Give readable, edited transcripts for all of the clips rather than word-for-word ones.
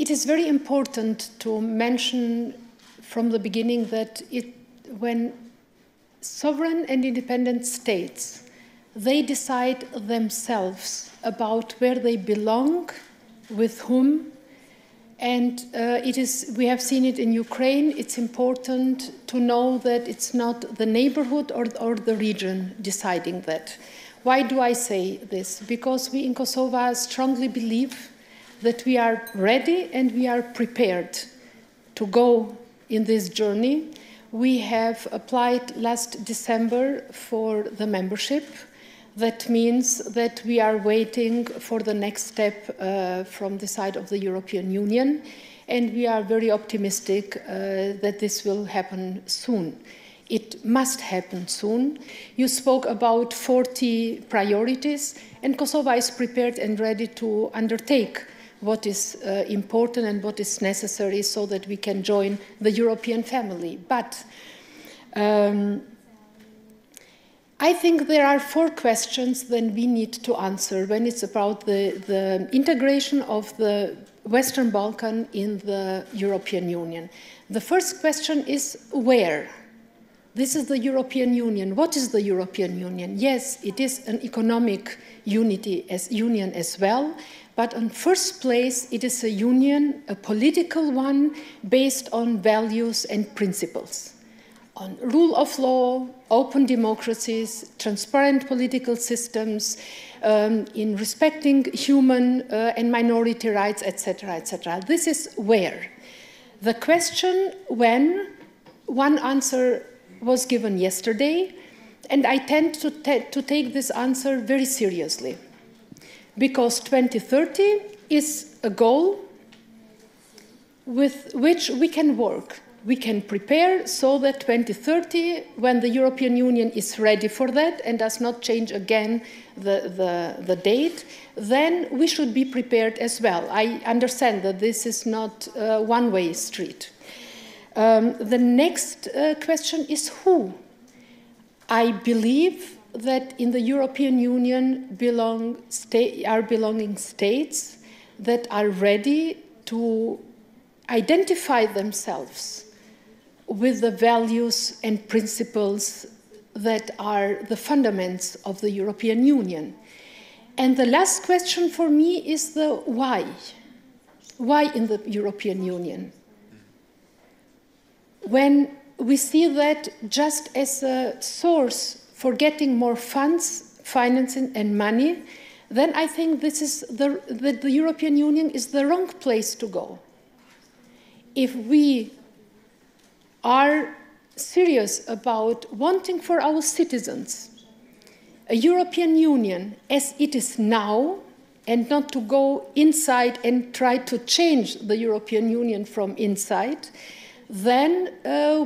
it is very important to mention from the beginning that when sovereign and independent states, they decide themselves about where they belong, with whom, and we have seen it in Ukraine. It's important to know that it's not the neighborhood or the region deciding that. Why do I say this? Because we in Kosovo strongly believe that we are ready and we are prepared to go in this journey. We have applied last December for the membership. That means that we are waiting for the next step from the side of the European Union, and we are very optimistic that this will happen soon. It must happen soon. You spoke about 40 priorities, and Kosovo is prepared and ready to undertake what is important and what is necessary so that we can join the European family. But I think there are 4 questions that we need to answer when it's about the integration of the Western Balkan in the European Union. The first question is where? This is the European Union. What is the European Union? Yes, it is an economic union as well, but in first place it is a union, a political one, based on values and principles. On rule of law, open democracies, transparent political systems, in respecting human and minority rights, etc., etc. This is where. The question when, one answer was given yesterday, and I tend to take this answer very seriously, because 2030 is a goal with which we can work. We can prepare so that 2030, when the European Union is ready for that and does not change again the date, then we should be prepared as well. I understand that this is not a one-way street. The next question is who? I believe that in the European Union are belonging states that are ready to identify themselves with the values and principles that are the fundaments of the European Union. And the last question for me is the why. Why in the European Union? When we see that just as a source for getting more funds, financing and money, then I think this is that the European Union is the wrong place to go. If we are serious about wanting for our citizens a European Union as it is now, and not to go inside and try to change the European Union from inside, then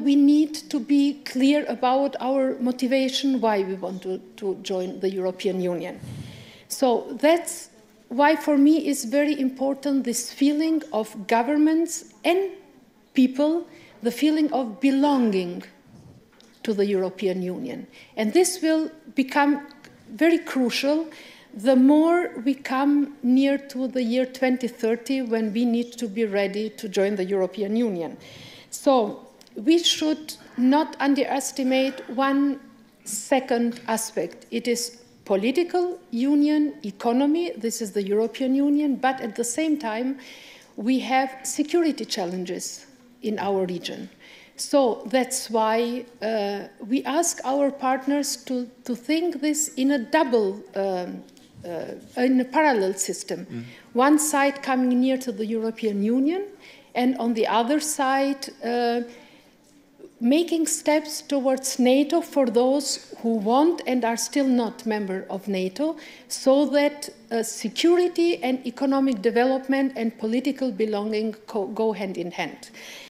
we need to be clear about our motivation why we want to join the European Union. So that's why for me is very important this feeling of governments and people, the feeling of belonging to the European Union. And this will become very crucial the more we come near to the year 2030, when we need to be ready to join the European Union. So we should not underestimate one second aspect. It is political union, economy, this is the European Union, but at the same time we have security challenges in our region. So that's why we ask our partners to think this in a in a parallel system. Mm. One side coming near to the European Union, and on the other side making steps towards NATO for those who want and are still not member of NATO, so that security and economic development and political belonging go hand in hand.